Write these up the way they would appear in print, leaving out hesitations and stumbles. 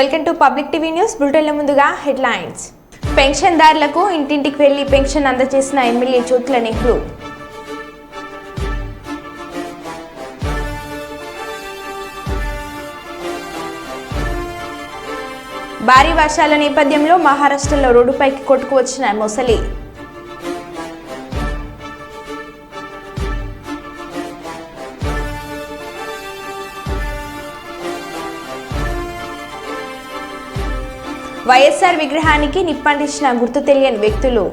Welcome to public TV news. బులెటిన్ల ముందుగా headlines. పెన్షన్దారులకు ఇంటింటికి వెళ్లి పెన్షన్ అందజేసిన ఎమ్మెల్యే జ్యోతుల నెహ్రూ. భారీ వర్షాల నేపథ్యంలో మహారాష్ట్రలో రోడ్డుపైకి కొట్టుకు వచ్చిన మొసలి. వైఎస్ఆర్ విగ్రహానికి నిప్పంటించిన గుర్తు తెలియని వ్యక్తులు.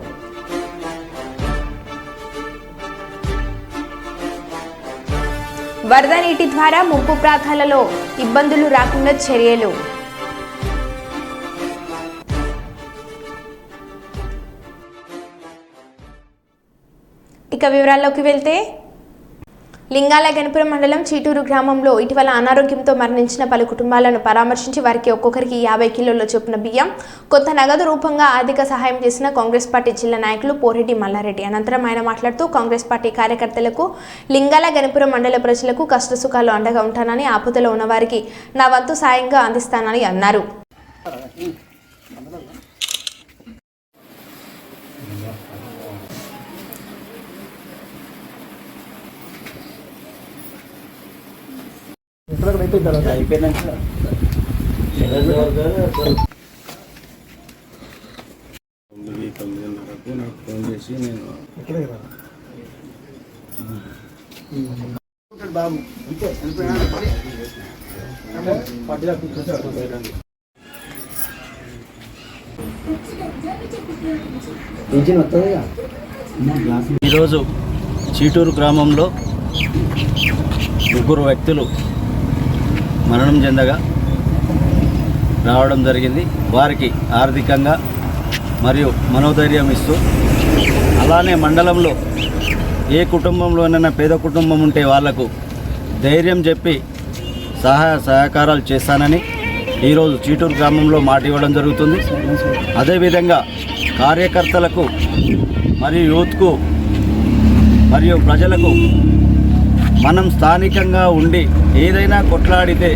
వరద నీటి ద్వారా ముంపు ప్రాంతాలలో ఇబ్బందులు రాకుండా చర్యలు. ఇక వివరాల్లోకి వెళ్తే, లింగాల గణపురం మండలం చీటూరు గ్రామంలో ఇటీవల అనారోగ్యంతో మరణించిన పలు కుటుంబాలను పరామర్శించి వారికి ఒక్కొక్కరికి 50 కిలోల చొప్పున బియ్యం, కొంత నగదు రూపంగా ఆర్థిక సహాయం చేసిన కాంగ్రెస్ పార్టీ జిల్లా నాయకులు పోరెడ్డి మల్లారెడ్డి. అనంతరం ఆయన మాట్లాడుతూ కాంగ్రెస్ పార్టీ కార్యకర్తలకు, లింగాల గణపురం మండల ప్రజలకు కష్టసుఖాలు అండగా ఉంటానని, ఆపదలో ఉన్న వారికి నా వంతు సాయంగా అందిస్తానని అన్నారు. అయిపోయినాక 9:30కు నాకు ఫోన్ చేసి నేను ఈరోజు చీటూరు గ్రామంలో ముగ్గురు వ్యక్తులు మరణం చెందగా రావడం జరిగింది. వారికి ఆర్థికంగా మరియు మనోధైర్యం ఇస్తూ, అలానే మండలంలో ఏ కుటుంబంలోనైనా పేద కుటుంబం ఉంటే వాళ్లకు ధైర్యం చెప్పి సహాయ సహకారాలు చేస్తానని ఈరోజు చీటూరు గ్రామంలో మాట ఇవ్వడం జరుగుతుంది. అదేవిధంగా కార్యకర్తలకు మరియు యూత్కు మరియు ప్రజలకు మనం స్థానికంగా ఉండి ఏదైనా కొట్లాడితే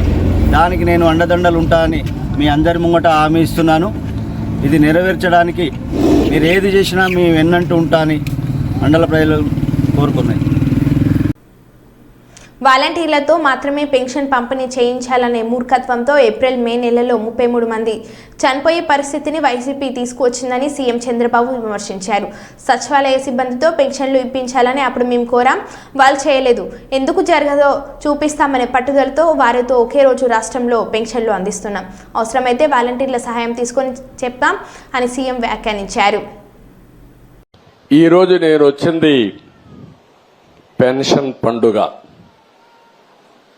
దానికి నేను అండదండలు ఉంటానని మీ అందరి ముంగట హామీ ఇస్తున్నాను. ఇది నెరవేర్చడానికి మీరు ఏది చేసినా మీ వెన్నంటూ ఉంటానని మండల ప్రజలు కోరుకున్నాయి. వాలంటీర్లతో మాత్రమే పెన్షన్ పంపిణీ చేయించాలనే మూర్ఖత్వంతో ఏప్రిల్ మే నెలలో 33 మంది చనిపోయే పరిస్థితిని వైసీపీ తీసుకువచ్చిందని సీఎం చంద్రబాబు విమర్శించారు. సచివాలయ సిబ్బందితో పెన్షన్లు ఇప్పించాలని అప్పుడు మేము కోరాం, వాళ్ళు చేయలేదు. ఎందుకు జరగదో చూపిస్తామనే పట్టుదలతో వారితో ఒకే రోజు రాష్ట్రంలో పెన్షన్లు అందిస్తున్నాం. అవసరమైతే వాలంటీర్ల సహాయం తీసుకొని చెప్తాం అని సీఎం వ్యాఖ్యానించారు. ఈరోజు నేను వచ్చింది పెన్షన్ పండుగ.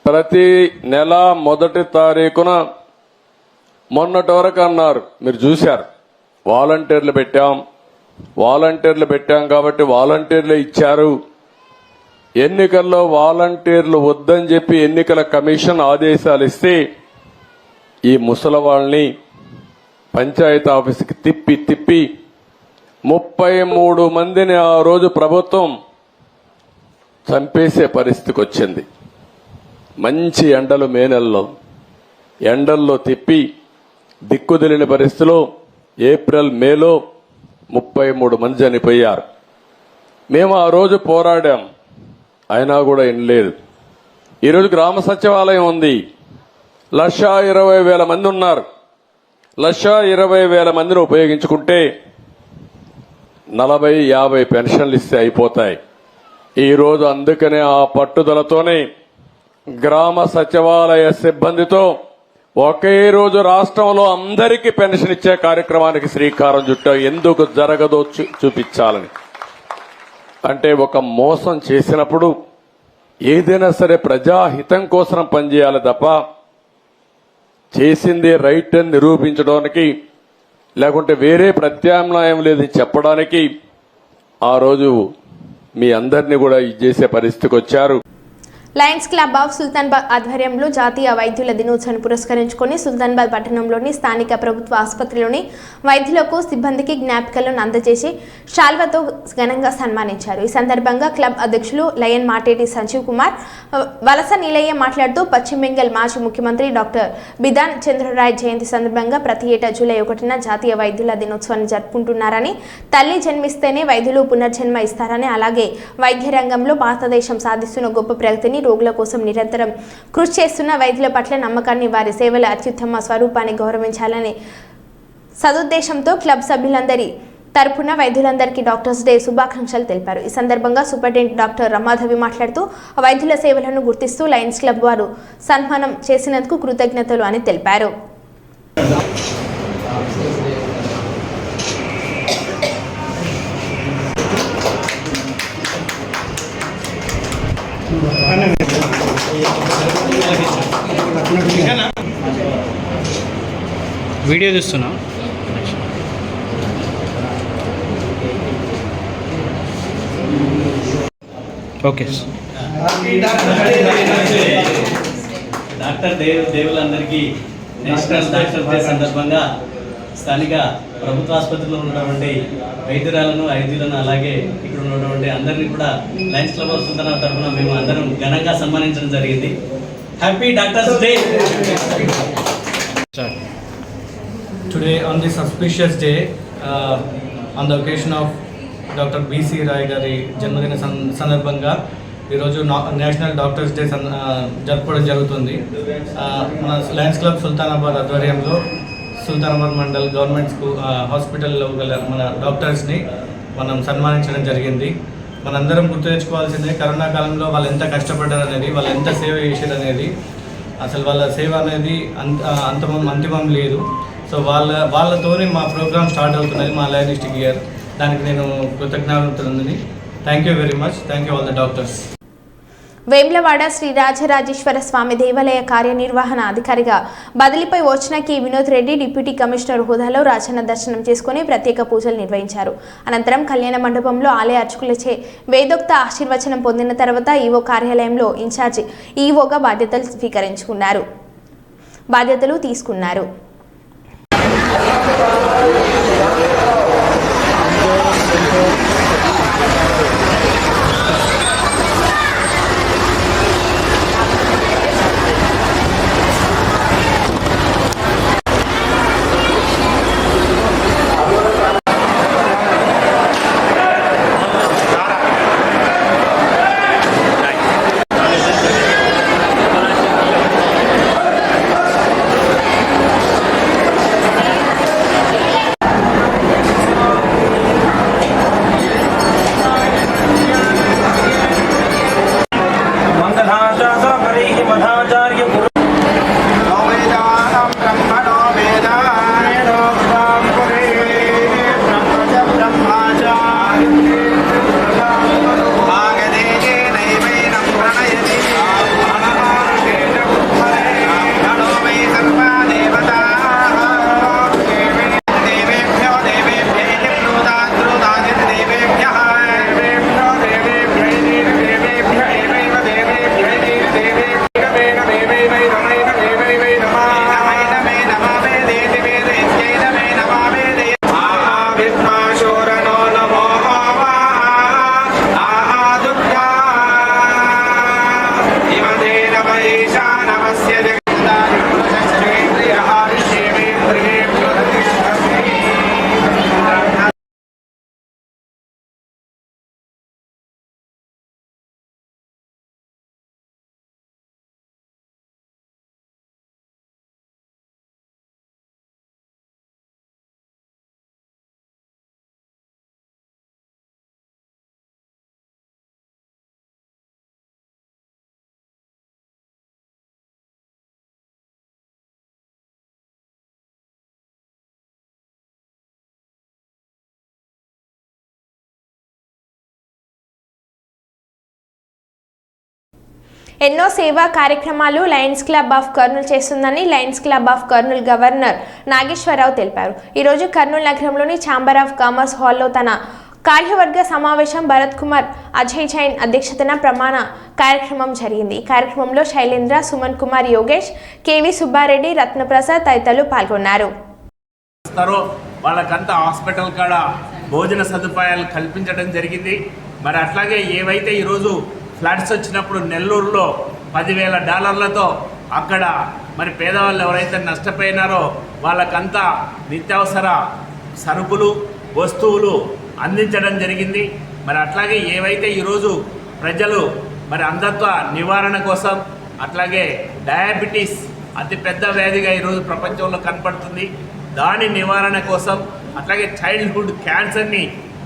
ప్రతి నెల 1వ తారీఖున మొన్నటి వరకు అన్నారు, మీరు చూశారు, వాలంటీర్లు పెట్టాం కాబట్టి వాలంటీర్లు ఇచ్చారు. ఎన్నికల్లో వాలంటీర్లు వద్దని చెప్పి ఎన్నికల కమిషన్ ఆదేశాలు ఇస్తే ఈ ముసలవాళ్ళని పంచాయతీ ఆఫీసుకి తిప్పి 33 మందిని ఆ రోజు ప్రభుత్వం చంపేసే పరిస్థితికి వచ్చింది. మంచి ఎండలు మే నెలలో ఎండల్లో తిప్పి దిక్కుదిలిన పరిస్థితిలో ఏప్రిల్ మేలో 33 మంది చనిపోయారు. మేము ఆ రోజు పోరాడాం, అయినా కూడా వినలేదు. ఈరోజు గ్రామ సచివాలయం ఉంది, 1,20,000 మంది ఉన్నారు. 1,20,000 మందిని ఉపయోగించుకుంటే 40-50 పెన్షన్లు ఇస్తే అయిపోతాయి. ఈరోజు అందుకనే ఆ పట్టుదలతోనే గ్రామ సచివాలయ సిబ్బందితో ఒకే రోజు రాష్ట్రంలో అందరికీ పెన్షన్ ఇచ్చే కార్యక్రమానికి శ్రీకారం చుట్టాం. ఎందుకు జరగదో చూపించాలని. అంటే ఒక మోసం చేసినప్పుడు ఏదైనా సరే ప్రజాహితం కోసం పనిచేయాలి తప్ప చేసింది రైట్ అని నిరూపించడానికి, లేకుంటే వేరే ప్రత్యామ్నాయం లేదని చెప్పడానికి ఆ రోజు మీ అందరినీ కూడా ఇది చేసే పరిస్థితికి వచ్చారు. లయన్స్ క్లబ్ ఆఫ్ సుల్తానాబాద్ ఆధ్వర్యంలో జాతీయ వైద్యుల దినోత్సవాన్ని పురస్కరించుకొని సుల్తానాబాద్ పట్టణంలోని స్థానిక ప్రభుత్వ ఆసుపత్రిలోని వైద్యులకు సిబ్బందికి జ్ఞాపికలను అందజేసి శాల్వతో ఘనంగా సన్మానించారు. ఈ సందర్భంగా క్లబ్ అధ్యక్షులు లయన్ మాటేటి సంజీవ్ కుమార్ వలస నీలయ్య మాట్లాడుతూ పశ్చిమ బెంగాల్ మాజీ ముఖ్యమంత్రి డాక్టర్ బిధాన్ చంద్రరాయ్ జయంతి సందర్భంగా ప్రతి ఏటా జూలై 1న జాతీయ వైద్యుల దినోత్సవాన్ని జరుపుకుంటున్నారని, తల్లి జన్మిస్తేనే వైద్యులు పునర్జన్మ ఇస్తారని, అలాగే వైద్య రంగంలో భారతదేశం సాధిస్తున్న గొప్ప ప్రగతిని, రోగుల కోసం నిరంతరం కృషి చేస్తున్న వైద్యుల పట్ల నమ్మకాన్ని, వారి సేవల అత్యుత్తమ స్వరూపాన్ని గౌరవించాలని సదుద్దేశంతో క్లబ్ సభ్యులందరి తరపున వైద్యులందరికీ డాక్టర్స్ డే శుభాకాంక్షలు తెలిపారు. ఈ సందర్భంగా సూపరింటెండెంట్ డాక్టర్ రమాదేవి మాట్లాడుతూ వైద్యుల సేవలను గుర్తిస్తూ లయన్స్ క్లబ్ వారు సన్మానం చేసినందుకు కృతజ్ఞతలు అని తెలిపారు. వీడియో చూస్తున్నా. ఓకే. డాక్టర్ దేవులందరికీ నేషనల్ డాక్టర్ డే సందర్భంగా స్థానిక ప్రభుత్వ ఆసుపత్రిలో ఉన్నటువంటి వైద్యులను అలాగే ఇక్కడ ఉన్నటువంటి అందరినీ కూడా లయన్స్ క్లబ్ ఆఫ్ సుల్తానాబాద్ తరఫున మేము అందరం ఘనంగా సన్మానించడం జరిగింది. Happy doctors day. Today on this auspicious day, on the occasion of doctor BC Roy గారి జన్మదిన సందర్భంగా ఈరోజు నేషనల్ డాక్టర్స్ డే జరపడం జరుగుతుంది. మన లయన్స్ క్లబ్ సుల్తానాబాద్ ఆధ్వర్యంలో సుల్తానాబాద్ మండల్ గవర్నమెంట్ హాస్పిటల్లో గల మన డాక్టర్స్ని మనం సన్మానించడం జరిగింది. మనందరం గుర్తు తెచ్చుకోవాల్సిందే, కరోనా కాలంలో వాళ్ళు ఎంత కష్టపడ్డారు అనేది, వాళ్ళు ఎంత సేవ చేశారు అనేది, అసలు వాళ్ళ సేవ అనేది అంతిమం లేదు. సో వాళ్ళతోనే మా ప్రోగ్రామ్ స్టార్ట్ అవుతున్నది, మా లయనిస్టిక్ ఇయర్. దానికి నేను కృతజ్ఞతలుంది. Thank you very much. Thank you all the doctors. Vemulawada Shri Rajarajeshwara Swamy దేవాలయ కార్యనిర్వహణ అధికారిగా బదిలీపై వచ్చిన K Vinod Reddy deputy commissioner హోదాలో రాజన్న దర్శనం చేసుకుని ప్రత్యేక పూజలు నిర్వహించారు. అనంతరం కళ్యాణ మండపంలో ఆలయ అర్చకులచే వేదోక్త ఆశీర్వచనం పొందిన తర్వాత ఈవో కార్యాలయంలో ఇన్ఛార్జి ఈవోగా బాధ్యతలు తీసుకున్నారు. ఎన్నో సేవా కార్యక్రమాలు లయన్స్ క్లబ్ ఆఫ్ కర్నూలు చేస్తుందని Lions Club of Kurnool governor Nageswararao తెలిపారు. ఈరోజు కర్నూలు నగరంలోని ఛాంబర్ ఆఫ్ కామర్స్ హాల్లో తన కార్యవర్గ సమావేశం భరత్ కుమార్ అజయ్ జైన్ అధ్యక్షతన ప్రమాణ కార్యక్రమం జరిగింది. ఈ కార్యక్రమంలో శైలేంద్ర, సుమన్ కుమార్, యోగేష్, కేవి సుబ్బారెడ్డి, రత్నప్రసాద్ తదితరులు పాల్గొన్నారు. వాళ్ళకంతా హాస్పిటల్ కాడ భోజన సదుపాయాలు కల్పించడం జరిగింది. మరి అట్లాగే ఏవైతే ఈరోజు ఫ్లడ్స్ వచ్చినప్పుడు నెల్లూరులో $10,000 అక్కడ మరి పేదవాళ్ళు ఎవరైతే నష్టపోయినారో వాళ్ళకంతా నిత్యావసర సరుకులు, వస్తువులు అందించడం జరిగింది. మరి అట్లాగే ఏవైతే ఈరోజు ప్రజలు మరి అంధత్వ నివారణ కోసం, అట్లాగే డయాబెటీస్ అతిపెద్ద వ్యాధిగా ఈరోజు ప్రపంచంలో కనపడుతుంది, దాని నివారణ కోసం, అట్లాగే చైల్డ్హుడ్ క్యాన్సర్ని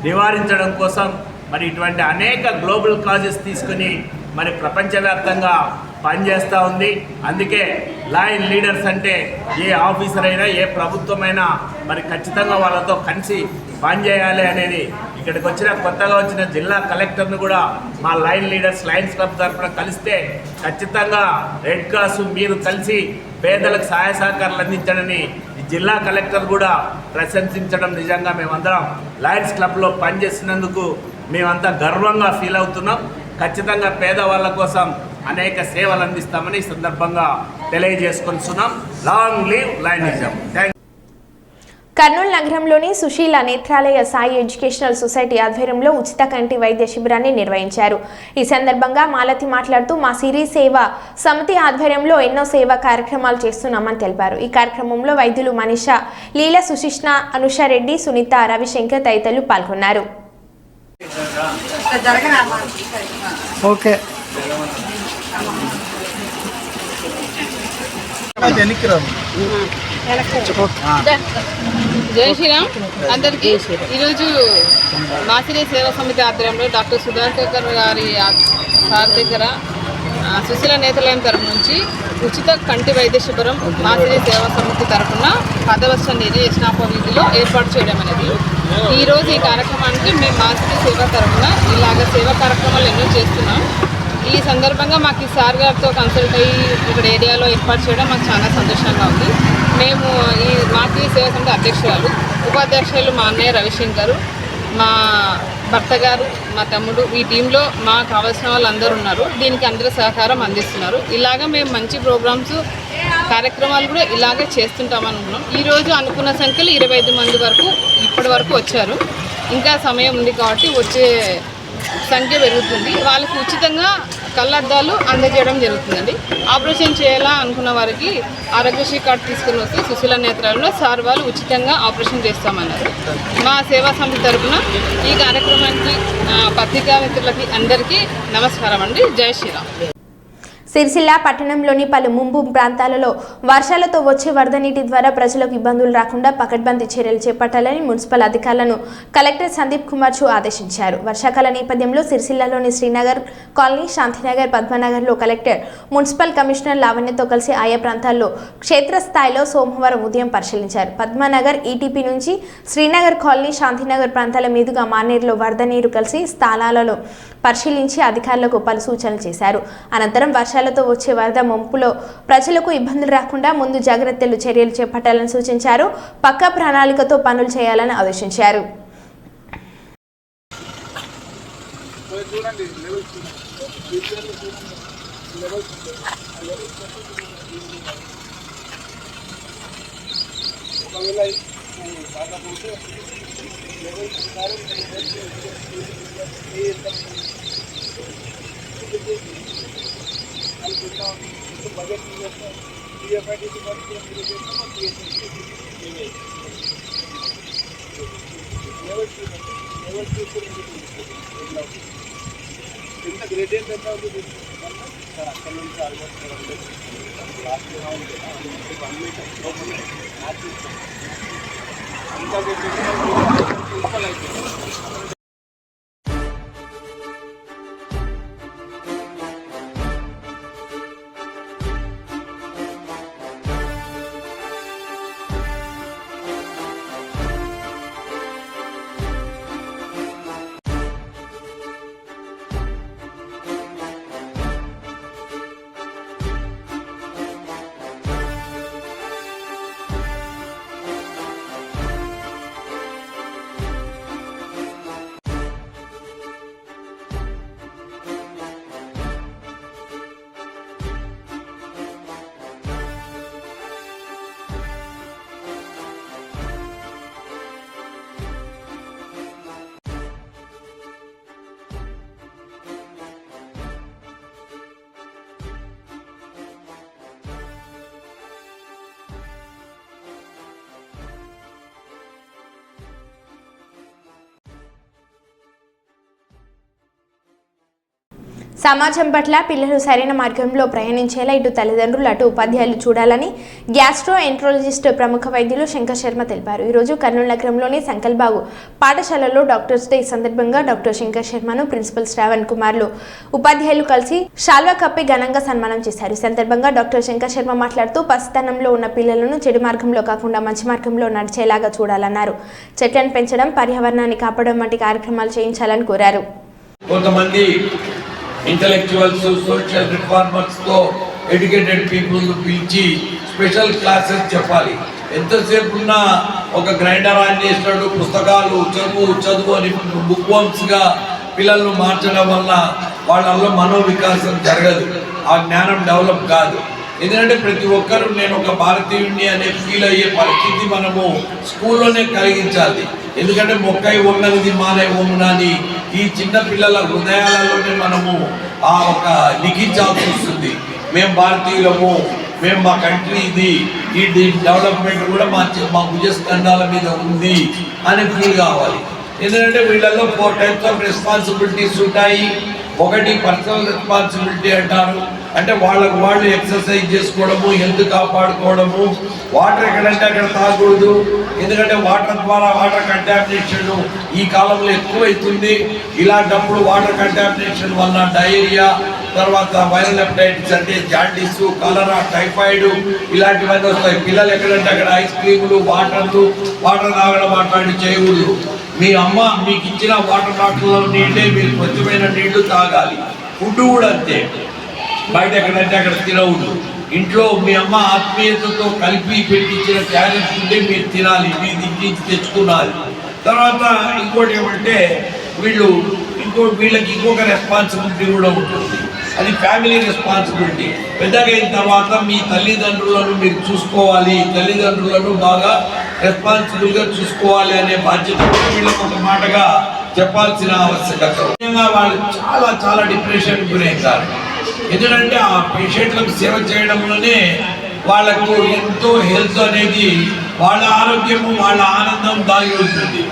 నివారించడం కోసం మరి ఇటువంటి అనేక గ్లోబల్ కాజెస్ తీసుకుని మరి ప్రపంచవ్యాప్తంగా పనిచేస్తూ ఉంది. అందుకే లైన్ లీడర్స్ అంటే ఏ ఆఫీసర్ అయినా, ఏ ప్రభుత్వమైనా మరి ఖచ్చితంగా వాళ్ళతో కలిసి పనిచేయాలి అనేది ఇక్కడికి వచ్చిన కొత్తగా వచ్చిన జిల్లా కలెక్టర్ను కూడా మా లైన్ లీడర్స్ లయన్స్ క్లబ్ తరఫున కలిస్తే ఖచ్చితంగా రెడ్ క్రాస్ మీరు కలిసి పేదలకు సహాయ సహకారాలు అందించడని ఈ జిల్లా కలెక్టర్ కూడా ప్రశంసించడం నిజంగా మేమందరం లయన్స్ క్లబ్లో పనిచేసినందుకు మేమంతా గర్వంగా ఫీల్ అవుతున్నాం. ఖచ్చితంగా పేదవాళ్ళ కోసం అనేక సేవలు అందిస్తామని ఈ సందర్భంగా తెలియజేసుకుంటున్నాం. Long leave lionism. కర్నూలు నగరంలోని సుశీల నేత్రాలయ సాయి ఎడ్యుకేషనల్ సొసైటీ ఆధ్వర్యంలో ఉచిత కంటి వైద్య శిబిరాన్ని నిర్వహించారు. ఈ సందర్భంగా మాలతి మాట్లాడుతూ మా సిరి సేవ సమితి ఆధ్వర్యంలో ఎన్నో సేవా కార్యక్రమాలు చేస్తున్నామని తెలిపారు. ఈ కార్యక్రమంలో వైద్యులు మనీషా, లీల, సుశిష్ణ, అనుషారెడ్డి, సునీత, రవిశంకర్ తదితరులు పాల్గొన్నారు. జై శ్రీరామ్ అందరికీ. ఈరోజు మాసిరే సేవా సమితి ఆధ్వర్యంలో డాక్టర్ సుధాకర్ గారి సార్ దగ్గర సుశీల నేత్రాలయం తరఫు నుంచి ఉచిత కంటి వైద్య శిబిరం మాసిరే సేవా సమితి తరఫున 10వ నిధి యజ్ఞాప వీధిలో ఏర్పాటు చేయడం అనేది. ఈరోజు ఈ కార్యక్రమానికి మేము మాసిరే సేవ తరఫున ఇలాగ సేవా కార్యక్రమాలు ఎన్నో చేస్తున్నాం. ఈ సందర్భంగా మాకు ఈ సార్ గారితో కన్సల్ట్ అయ్యి ఇక్కడ ఏరియాలో ఏర్పాటు చేయడం మాకు చాలా సంతోషంగా ఉంది. మేము ఈ మాసిరే సేవా సమితి అధ్యక్షురాలు, ఉపాధ్యక్షులు మా అన్నయ్య రవిశంకర్, మా భర్త గారు, మా తమ్ముడు, ఈ టీంలో మాకు కావాల్సిన వాళ్ళందరూ ఉన్నారు. దీనికి అందరూ సహకారం అందిస్తున్నారు. ఇలాగ మేము మంచి ప్రోగ్రామ్స్, కార్యక్రమాలు కూడా ఇలాగే చేస్తుంటామనుకున్నాం. ఈరోజు అనుకున్న సంఖ్యలో 25 మంది వరకు ఇప్పటి వరకు వచ్చారు. ఇంకా సమయం ఉంది కాబట్టి వచ్చే సంఖ్య పెరుగుతుంది. వాళ్ళకి ఉచితంగా కళ్ళద్దాలు అందజేయడం జరుగుతుందండి. ఆపరేషన్ చేయాలా అనుకున్న వారికి ఆరోగ్యశ్రీ కార్డు తీసుకుని వస్తే సుశీల నేత్రాలలో సార్ వాళ్ళు ఉచితంగా ఆపరేషన్ చేస్తామన్నారు. మా సేవా సమితి తరఫున ఈ కార్యక్రమానికి పత్రికా మిత్రులకి అందరికీ నమస్కారం అండి. జై శ్రీరామ్. సిరిసిల్ల పట్టణంలోని పలు ముంపు ప్రాంతాలలో వర్షాలతో వచ్చే వరద నీటి ద్వారా ప్రజలకు ఇబ్బందులు రాకుండా పకడ్బందీ చర్యలు చేపట్టాలని మున్సిపల్ అధికారులను కలెక్టర్ సందీప్ కుమార్ చూ ఆదేశించారు. వర్షాకాల నేపథ్యంలో సిరిసిల్లలోని శ్రీనగర్ కాలనీ, శాంతినగర్, పద్మనగర్లో కలెక్టర్ మున్సిపల్ కమిషనర్ లావణ్యతో కలిసి ఆయా ప్రాంతాల్లో క్షేత్రస్థాయిలో సోమవారం ఉదయం పరిశీలించారు. పద్మనగర్ ఈటీపీ నుంచి శ్రీనగర్ కాలనీ, శాంతినగర్ ప్రాంతాల మీదుగా మానేరులో వరద నీరు కలిసి స్థలాలలో పరిశీలించి అధికారులకు పలు సూచనలు చేశారు. అనంతరం వర్షాలతో వచ్చే వరద ముంపులో ప్రజలకు ఇబ్బందులు రాకుండా ముందు జాగ్రత్తలు చర్యలు చేపట్టాలని సూచించారు. పక్కా ప్రణాళికతో పనులు చేయాలని ఆదేశించారు. సమాజం పట్ల పిల్లలు సరైన మార్గంలో ప్రయాణించేలా ఇటు తల్లిదండ్రులు అటు ఉపాధ్యాయులు చూడాలని గ్యాస్ట్రో ఎంట్రాలజిస్ట్ ప్రముఖ వైద్యులు శంకర్ శర్మ తెలిపారు. ఈరోజు కర్నూలు నగరంలోని సంకల్బాగు పాఠశాలలో డాక్టర్స్ డే సందర్భంగా డాక్టర్ శంకర్ శర్మను ప్రిన్సిపల్ శ్రావణ్ కుమార్లు ఉపాధ్యాయులు కలిసి శాల్వా కప్పి ఘనంగా సన్మానం చేశారు. ఈ సందర్భంగా డాక్టర్ శంకర్ శర్మ మాట్లాడుతూ పసితనంలో ఉన్న పిల్లలను చెడు మార్గంలో కాకుండా మంచి మార్గంలో నడిచేలాగా చూడాలన్నారు. చెట్లను పెంచడం, పర్యావరణాన్ని కాపాడడం వంటి కార్యక్రమాలు చేయించాలని కోరారు. కొంతమంది ఇంటలెక్చువల్స్, సోషల్ రిఫార్మర్స్ తో ఎడ్యుకేటెడ్ పీపుల్ పిలిచి స్పెషల్ క్లాసెస్ చెప్పాలి. ఎంతసేపు ఉన్నా ఒక గ్రైండర్ ఆన్ చేసినట్టు పుస్తకాలు చదువు అని బుక్ వర్మ్స్ గా పిల్లలను మార్చడం వల్ల వాళ్ళల్లో మనోవికాసం జరగదు, ఆ జ్ఞానం డెవలప్ కాదు. ఎందుకంటే ప్రతి ఒక్కరూ నేను ఒక భారతీయుడిని అనే ఫీల్ అయ్యే పరిస్థితి మనము స్కూల్లోనే కలిగించాలి. ఎందుకంటే మొక్కై ఉన్నది మానై ఓమునని ఈ చిన్న పిల్లల హృదయాలలోనే మనము ఆ ఒక లిఖించాల్సి వస్తుంది. మేము భారతీయులము, మేము మా కంట్రీ ఇది, ఈ డెవలప్మెంట్ కూడా మా భుజస్కంధాల మీద ఉంది అని ఫీల్ కావాలి. ఎందుకంటే వీళ్ళల్లో 4 types ఆఫ్ రెస్పాన్సిబిలిటీస్ ఉంటాయి. ఒకటి పర్సనల్ రెస్పాన్సిబిలిటీ అంటారు, అంటే వాళ్ళకు వాళ్ళు ఎక్సర్సైజ్ చేసుకోవడము, హెల్త్ కాపాడుకోవడము. వాటర్ ఎక్కడంటే అక్కడ తాగకూడదు, ఎందుకంటే వాటర్ ద్వారా వాటర్ కంటామినేషన్ ఈ కాలంలో ఎక్కువైతుంది. ఇలాంటప్పుడు వాటర్ కంటామినేషన్ వల్ల డయేరియా, తర్వాత వైరల్ హెపటైటిస్ అంటే జాండీస్, కలరా, టైఫాయిడ్ ఇలాంటివన్నీ వస్తాయి. పిల్లలు ఎక్కడంటే అక్కడ ఐస్ క్రీములు, వాటర్ తాగడం అట్లాంటి చేయకూడదు. మీ అమ్మ మీకు ఇచ్చిన వాటర్ బాటిల్లో నీళ్ళే మీరు స్వచ్ఛమైన నీళ్లు తాగాలి. ఫుడ్ కూడా అంతే, బయట ఎక్కడంటే అక్కడ తినవద్దు. ఇంట్లో మీ అమ్మ ఆత్మీయతతో కలిపి పెట్టించిన క్యారెట్ ఉంటే మీరు తినాలి, మీ ఇంటికి తెచ్చుకున్నాలి. తర్వాత ఇంకోటి ఏమంటే వీళ్ళకి ఇంకొక రెస్పాన్సిబిలిటీ కూడా ఉంటుంది, అది ఫ్యామిలీ రెస్పాన్సిబిలిటీ. పెద్దగా అయిన తర్వాత మీ తల్లిదండ్రులను మీరు చూసుకోవాలి, తల్లిదండ్రులను బాగా రెస్పాన్సిబుల్గా చూసుకోవాలి అనే బాధ్యత కూడా వీళ్ళకి ఒక మాటగా చెప్పాల్సిన ఆవశ్యకత. వాళ్ళు చాలా చాలా డిప్రెషన్ గురవుతారు. ఎందుకంటే ఆ పేషెంట్లకు సేవ చేయడంలోనే వాళ్ళకు ఎంతో హెల్త్ అనేది, వాళ్ళ ఆరోగ్యము, వాళ్ళ ఆనందం దాగి ఉంటుంది.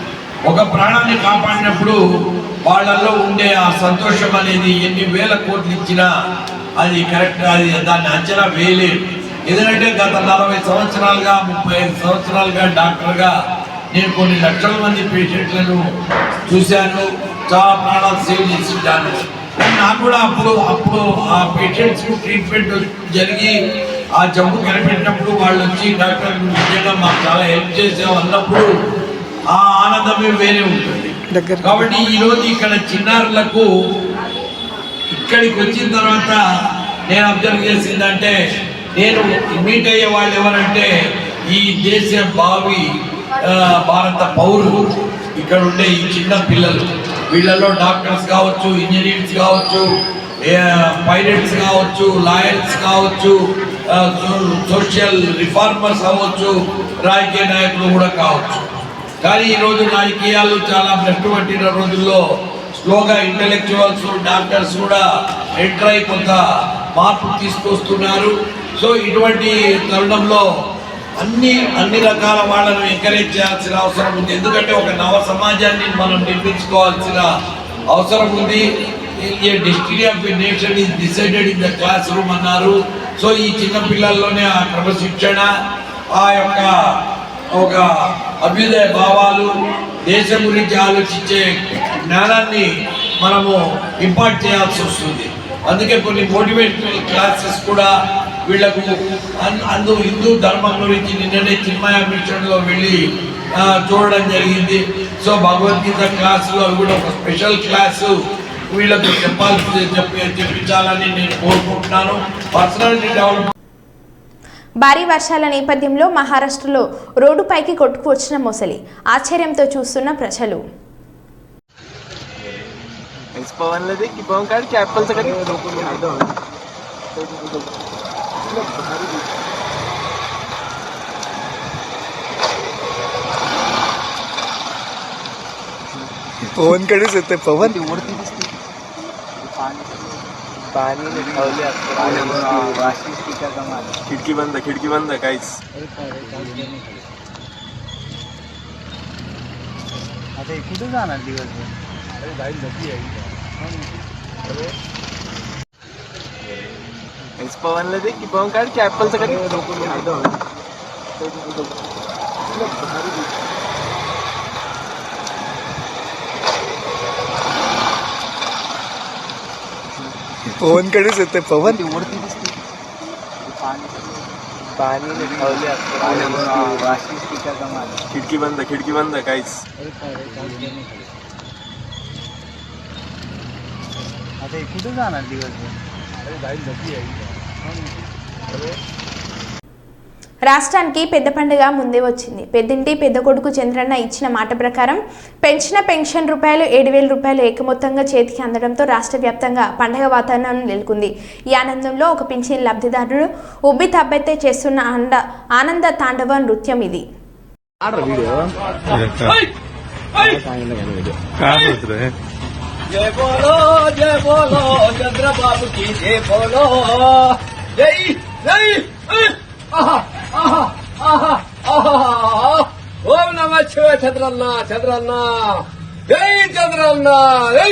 ఒక ప్రాణాన్ని కాపాడినప్పుడు వాళ్ళల్లో ఉండే ఆ సంతోషం అనేది ఎన్ని వేల కోట్లు ఇచ్చినా అది కరెక్ట్, అది దాన్ని అంచనా వేయలేదు. ఎందుకంటే గత 40 సంవత్సరాలుగా 35 సంవత్సరాలుగా డాక్టర్గా నేను కొన్ని లక్షల మంది పేషెంట్లను చూశాను, చాలా ప్రాణాలు సేవ్ చేసింటాను. నాకు కూడా అప్పుడు ఆ పేషెంట్స్కి ట్రీట్మెంట్ జరిగి ఆ జబ్బు కనిపెట్టినప్పుడు వాళ్ళు వచ్చి డాక్టర్ నిజంగా మాకు చాలా హెల్ప్ చేసాం అన్నప్పుడు ఆ ఆనందమే వేరే ఉంటుంది. కాబట్టి ఈరోజు ఇక్కడ చిన్నారులకు ఇక్కడికి వచ్చిన తర్వాత నేను అబ్జర్వ్ చేసిందంటే, నేను మీట్ అయ్యే వాళ్ళు ఎవరంటే ఈ దేశ భావి భారత పౌరులు, ఇక్కడ ఉండే ఈ చిన్న పిల్లలు. వీళ్ళలో డాక్టర్స్ కావచ్చు, ఇంజనీర్స్ కావచ్చు, పైలట్స్ కావచ్చు, లాయర్స్ కావచ్చు, సోషల్ రిఫార్మర్స్ అవ్వచ్చు, రాజకీయ నాయకులు కూడా కావచ్చు. కానీ ఈరోజు రాజకీయాలు చాలా భ్రష్టు పట్టిన రోజుల్లో స్లోగా ఇంటలెక్చువల్స్, డాక్టర్స్ కూడా ఎంటర్ అయి కొంత మార్పు తీసుకొస్తున్నారు. సో ఇటువంటి తరుణంలో అన్ని రకాల వాళ్ళను ఎంకరేజ్ చేయాల్సిన అవసరం ఉంది. ఎందుకంటే ఒక నవ సమాజాన్ని మనం నిర్మించుకోవాల్సిన అవసరం ఉంది. A destiny of the nation is decided in the classroom అన్నారు. సో ఈ చిన్న పిల్లల్లోనే ఆ క్రమశిక్షణ, ఆ యొక్క ఒక అభ్యుదయ భావాలు, దేశం గురించి ఆలోచించే జ్ఞానాన్ని మనము ఇంపార్ట్ చేయాల్సి వస్తుంది. అందుకే కొన్ని మోటివేషనల్ క్లాసెస్ కూడా వీళ్లకు హిందూ ధర్మం గురించి నిన్ననే చిన్మయ మిషన్లో వెళ్ళి చూడడం జరిగింది. సో భగవద్గీత క్లాసులో కూడా ఒక స్పెషల్ క్లాసు వీళ్ళకు చెప్పించాలని నేను కోరుకుంటున్నాను. Personality development. భారీ వర్షాల నేపథ్యంలో మహారాష్ట్రలో రోడ్డుపైకి కొట్టుకు వచ్చిన మొసలి ఆశ్చర్యంతో చూస్తున్న ప్రజలు. पवन कडेच येते पवन खिडकी बंद काहीच आता कुठे जाणार दिवसभर. अरे जाईल नक्की आहे. इस पवन ले दे कि पवन काट के एप्पल से करी पवन कडे येते पवन पाणी खिडकी बंद काहीच आता कुठे जाणार दिवसभर రాష్ట్రానికి పెద్ద పండుగ ముందే వచ్చింది. పెద్దింటి పెద్ద కొడుకు చంద్రన్న ఇచ్చిన మాట ప్రకారం పెంచిన పెన్షన్ రూపాయలు 7,000 రూపాయలు ఏకమొత్తంగా చేతికి అందడంతో రాష్ట్ర వ్యాప్తంగా పండుగ వాతావరణం నెలకొంది. ఈ ఆనందంలో ఒక పింఛన్ లబ్ధిదారుడు ఉబ్బి తబ్బెత్తే చేస్తున్న ఆనంద తాండవ నృత్యం ఇది. जय बोलो चंद्रबाबु की जय बोलो जय जय ओम नमः शिवाय चंद्रन्ना जय चंद्रन्ना जय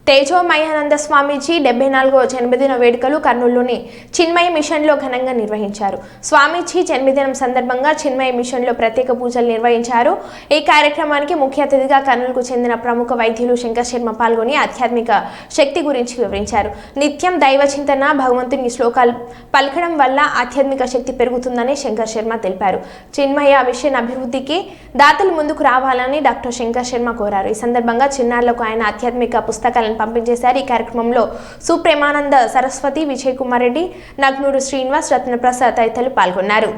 తేజోమయానంద స్వామీజీ 74వ జన్మదిన వేడుకలు కర్నూలులోని చిన్మయ మిషన్లో ఘనంగా నిర్వహించారు. స్వామీజీ జన్మదినం సందర్భంగా చిన్మయ మిషన్లో ప్రత్యేక పూజలు నిర్వహించారు. ఈ కార్యక్రమానికి ముఖ్య అతిథిగా కర్నూలుకు చెందిన ప్రముఖ వైద్యులు శంకర్ శర్మ పాల్గొని ఆధ్యాత్మిక శక్తి గురించి వివరించారు. నిత్యం దైవ చింతన, భగవంతుని శ్లోకాలు పలకడం వల్ల ఆధ్యాత్మిక శక్తి పెరుగుతుందని శంకర్ శర్మ తెలిపారు. చిన్మయ మిషన్ అభివృద్ధికి దాతలు ముందుకు రావాలని డాక్టర్ శంకర్ శర్మ కోరారు. ఈ సందర్భంగా చిన్నారులకు ఆయన ఆధ్యాత్మిక పుస్తకాలను పంపించేశారు. ఈ కార్యక్రమంలో సుప్రేమానంద సరస్వతి, విజయ్ కుమార్ రెడ్డి, నగ్నూరు శ్రీనివాస్, రత్నప్రసాద్ తదితరులు పాల్గొన్నారు.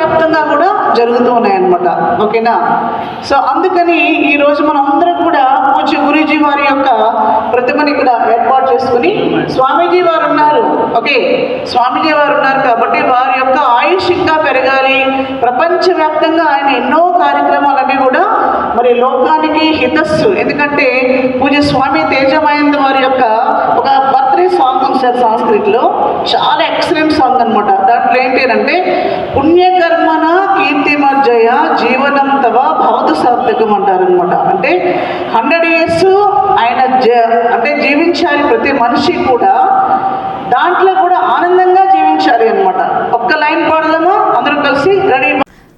వ్యాప్తంగా కూడా జరుగుతూ ఉన్నాయన్నమాట. ఓకేనా? సో అందుకని ఈరోజు మనం అందరం కూడా పూజ్య గురూజీ వారి యొక్క ప్రతిమని ఇక్కడ ఏర్పాటు చేసుకుని స్వామీజీ వారు ఉన్నారు. ఓకే, స్వామీజీ వారు ఉన్నారు కాబట్టి వారి యొక్క ఆయుష్ ఇంకా పెరగాలి. ప్రపంచవ్యాప్తంగా ఆయన ఎన్నో కార్యక్రమాలన్నీ కూడా మరి లోకానికి హితస్సు. ఎందుకంటే పూజ్య స్వామి తేజమయంద్ వారి యొక్క ఒక బర్త్డే సాంగ్ ఉంది సార్ సంస్కృతిలో, చాలా ఎక్సలెంట్ సాంగ్ అనమాట. దాంట్లో ఏంటి అంటే పుణ్యకర్మన కీర్తిమర్జయ జీవనం తవ భవతు సార్థకం అంటారనమాట. అంటే 100 years ఆయన అంటే జీవించాలి. ప్రతి మనిషి కూడా దాంట్లో కూడా ఆనందంగా జీవించాలి అనమాట. ఒక్క లైన్ పాడదామా అందరూ కలిసి? రెడీ.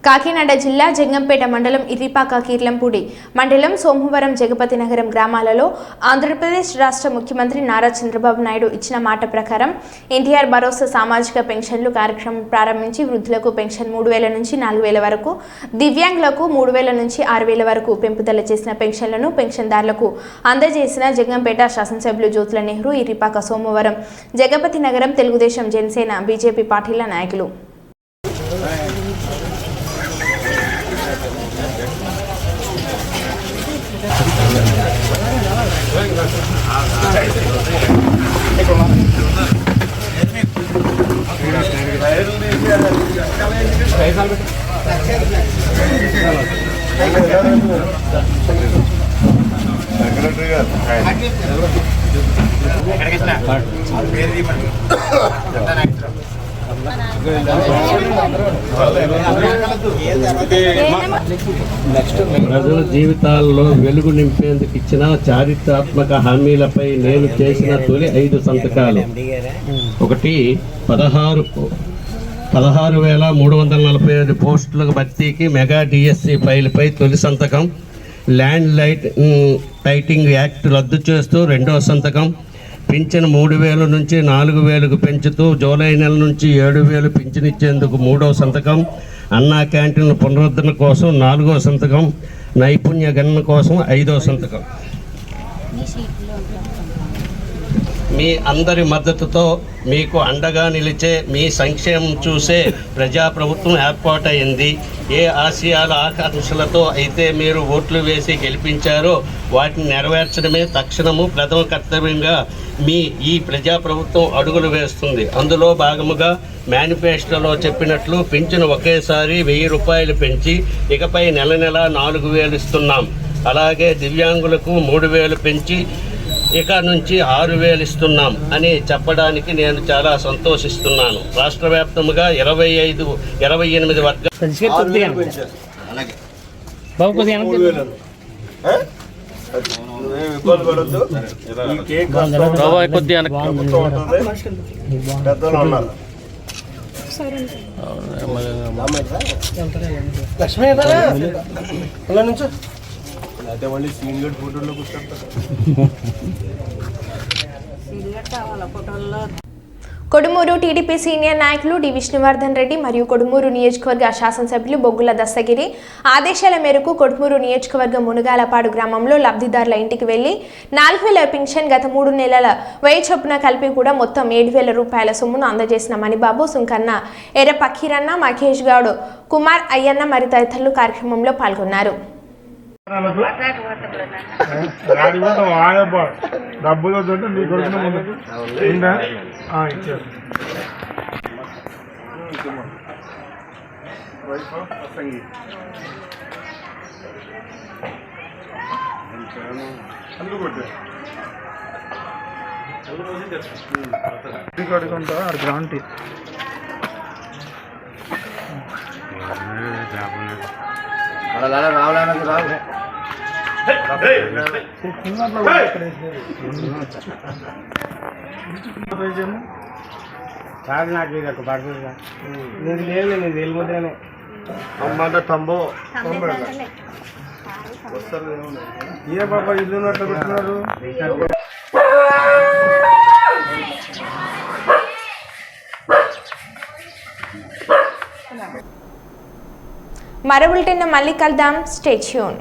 కాకినాడ జిల్లా జంగంపేట మండలం ఇర్రిపాక, కీర్లంపూడి మండలం, సోమవరం, జగపతి నగరం గ్రామాలలో ఆంధ్రప్రదేశ్ రాష్ట్ర ముఖ్యమంత్రి నారా చంద్రబాబు నాయుడు ఇచ్చిన మాట ప్రకారం ఎన్టీఆర్ భరోసా సామాజిక పెన్షన్లు కార్యక్రమం ప్రారంభించి వృద్ధులకు పెన్షన్ 3,000 నుంచి 4,000 వరకు, దివ్యాంగులకు 3,000 నుంచి 6,000 వరకు పెంపుదల చేసిన పెన్షన్లను పెన్షన్దారులకు అందజేసిన జంగంపేట శాసనసభ్యులు జ్యోతుల నెహ్రూ, ఇర్రిపాక, సోమవరం, జగపతి నగరం తెలుగుదేశం, జనసేన, బీజేపీ పార్టీల నాయకులు. ప్రజల జీవితాల్లో వెలుగు నింపేందుకు ఇచ్చిన చారిత్రాత్మక హామీలపై నేను చేసిన తొలి 5 సంతకాలు. 1. 16,345 పోస్టుల భర్తీకి మెగా డిఎస్సి ఫైల్పై తొలి సంతకం. ల్యాండ్ లైటింగ్ యాక్ట్ రద్దు చేస్తూ 2వ సంతకం. పింఛన్ 3,000 నుంచి 4,000కు పెంచుతూ జూలై నెల నుంచి 7,000 పింఛన్ ఇచ్చేందుకు 3వ సంతకం. అన్నా క్యాంటీన్ల పునరుద్ధరణ కోసం 4వ సంతకం. నైపుణ్య గణన కోసం 5వ సంతకం. మీ అందరి మద్దతుతో మీకు అండగా నిలిచే, మీ సంక్షేమం చూసే ప్రజాప్రభుత్వం ఏర్పాటైంది. ఏ ఆశయాల ఆకాంక్షలతో అయితే మీరు ఓట్లు వేసి గెలిపించారో వాటిని నెరవేర్చడమే తక్షణము ప్రథమ కర్తవ్యంగా ఈ ప్రజాప్రభుత్వం అడుగులు వేస్తుంది. అందులో భాగముగా మేనిఫెస్టోలో చెప్పినట్లు పింఛను ఒకేసారి 1,000 రూపాయలు పెంచి ఇకపై నెల 4,000 ఇస్తున్నాం. అలాగే దివ్యాంగులకు 3,000 పెంచి ఇక నుంచి 6,000 ఇస్తున్నాం అని చెప్పడానికి నేను చాలా సంతోషిస్తున్నాను. రాష్ట్ర వ్యాప్తంగా 28 వర్గాలు ఇబ్బంది పడద్దు. ఈ కేక్ కొద్దిగా పెద్దలు ఉన్నారు. లక్ష్మీ నుంచి అయితే మళ్ళీ సీన్ గడ్ ఫోటోలో కూర్చోండి. కొడుమూరు టీడీపీ సీనియర్ నాయకులు డి విష్ణువర్ధన్ రెడ్డి మరియు కొడుమూరు నియోజకవర్గ శాసనసభ్యులు బొగ్గుల దస్తగిరి ఆదేశాల మేరకు కొడుమూరు నియోజకవర్గం మునుగాలపాడు గ్రామంలో లబ్ధిదారుల ఇంటికి వెళ్లి 4,000 పింఛన్ గత 3 నెలల వెయ్యి చొప్పున కలిపి కూడా మొత్తం 7,000 రూపాయల సొమ్మును అందజేసిన మణిబాబు, సుంకన్న, ఎర్ర పక్కీరన్న, మహేష్ గౌడ్, కుమార్ అయ్యన్న మరి తదితరులు కార్యక్రమంలో పాల్గొన్నారు. డబ్బులు మీ కొడుకున్న ముందుకు ఇచ్చారు. గ్రాంటీ రావాలని రావు. చాలు నాకు ఇది పడుతుంది. నేను లేదు, నేను వెళ్ళిపోతాను. అమ్మంట తంబో వస్తారు. ఏ బాబా ఇల్లు అట్లా పెట్టున్నారు. మరో బులెటిన్ మళ్ళీ కలుద్దాం. Stay tune.